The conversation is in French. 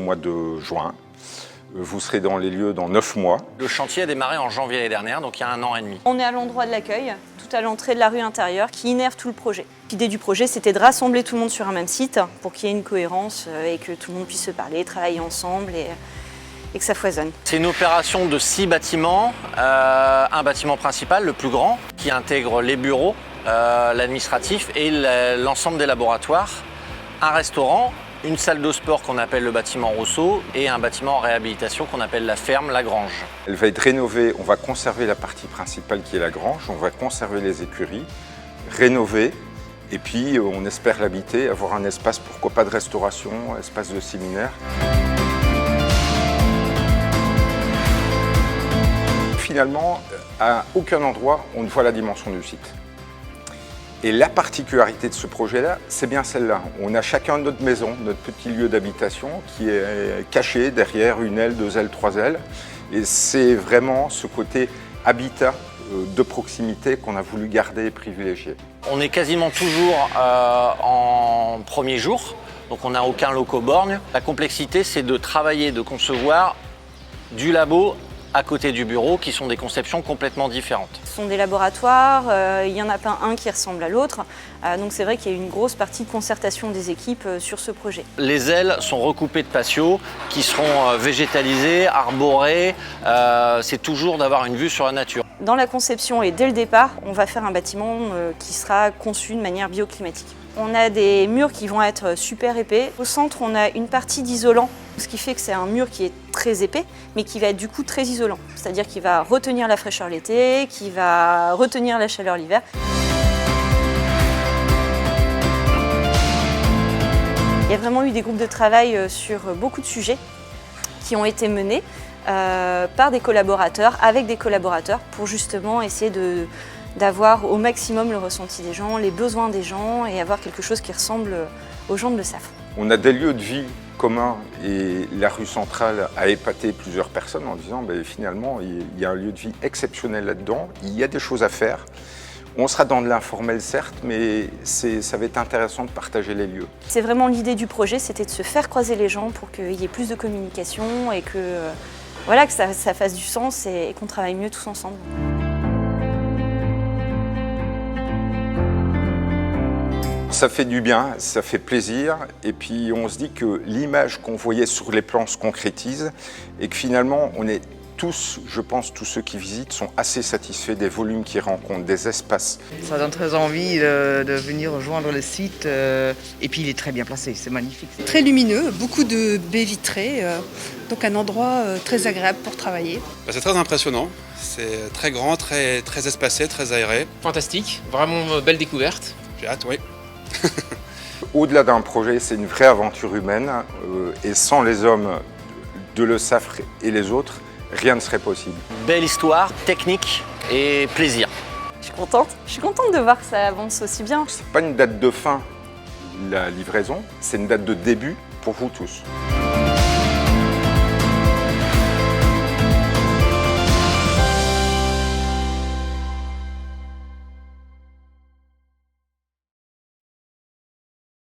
mois de juin. Vous serez dans les lieux dans 9 mois. Le chantier a démarré en janvier l'année dernière, donc il y a 1 an et demi. On est à l'endroit de l'accueil, tout à l'entrée de la rue intérieure, qui innerve tout le projet. L'idée du projet, c'était de rassembler tout le monde sur un même site pour qu'il y ait une cohérence et que tout le monde puisse se parler, travailler ensemble et que ça foisonne. C'est une opération de 6 bâtiments, un bâtiment principal, le plus grand, qui intègre les bureaux, l'administratif et l'ensemble des laboratoires, un restaurant, une salle de sport qu'on appelle le bâtiment Rousseau et un bâtiment en réhabilitation qu'on appelle la ferme, la grange. Elle va être rénovée, on va conserver la partie principale qui est la grange, on va conserver les écuries, rénover et puis on espère l'habiter, avoir un espace, pourquoi pas de restauration, espace de séminaire. Finalement, à aucun endroit on ne voit la dimension du site. Et la particularité de ce projet-là, c'est bien celle-là. On a chacun notre maison, notre petit lieu d'habitation qui est caché derrière une aile, 2 ailes, 3 ailes. Et c'est vraiment ce côté habitat de proximité qu'on a voulu garder et privilégier. On est quasiment toujours en premier jour, donc on n'a aucun loco borgne. La complexité, c'est de travailler, de concevoir du labo à côté du bureau, qui sont des conceptions complètement différentes. Ce sont des laboratoires, il n'y en a pas un qui ressemble à l'autre, donc c'est vrai qu'il y a eu une grosse partie de concertation des équipes sur ce projet. Les ailes sont recoupées de patios qui seront végétalisés, arborés, c'est toujours d'avoir une vue sur la nature. Dans la conception et dès le départ, on va faire un bâtiment qui sera conçu de manière bioclimatique. On a des murs qui vont être super épais. Au centre, on a une partie d'isolant, ce qui fait que c'est un mur qui est très épais, mais qui va être du coup très isolant. C'est-à-dire qu'il va retenir la fraîcheur l'été, qui va retenir la chaleur l'hiver. Il y a vraiment eu des groupes de travail sur beaucoup de sujets qui ont été menés par des collaborateurs, avec des collaborateurs, pour justement essayer d'avoir au maximum le ressenti des gens, les besoins des gens et avoir quelque chose qui ressemble aux gens de Le Saffre. On a des lieux de vie communs et la rue centrale a épaté plusieurs personnes en disant finalement il y a un lieu de vie exceptionnel là-dedans, il y a des choses à faire. On sera dans de l'informel certes, mais ça va être intéressant de partager les lieux. C'est vraiment l'idée du projet, c'était de se faire croiser les gens pour qu'il y ait plus de communication et que, voilà, que ça fasse du sens et qu'on travaille mieux tous ensemble. Ça fait du bien, ça fait plaisir et puis on se dit que l'image qu'on voyait sur les plans se concrétise et que finalement on est tous, je pense, tous ceux qui visitent sont assez satisfaits des volumes qu'ils rencontrent, des espaces. Ça donne très envie de venir rejoindre le site et puis il est très bien placé, c'est magnifique. Très lumineux, beaucoup de baies vitrées, donc un endroit très agréable pour travailler. C'est très impressionnant, c'est très grand, très espacé, très aéré. Fantastique, vraiment belle découverte. J'ai hâte, oui. Au-delà d'un projet, c'est une vraie aventure humaine et sans les hommes de Le Saffre et les autres, rien ne serait possible. Belle histoire, technique et plaisir. Je suis contente de voir que ça avance aussi bien. C'est pas une date de fin, la livraison, c'est une date de début pour vous tous.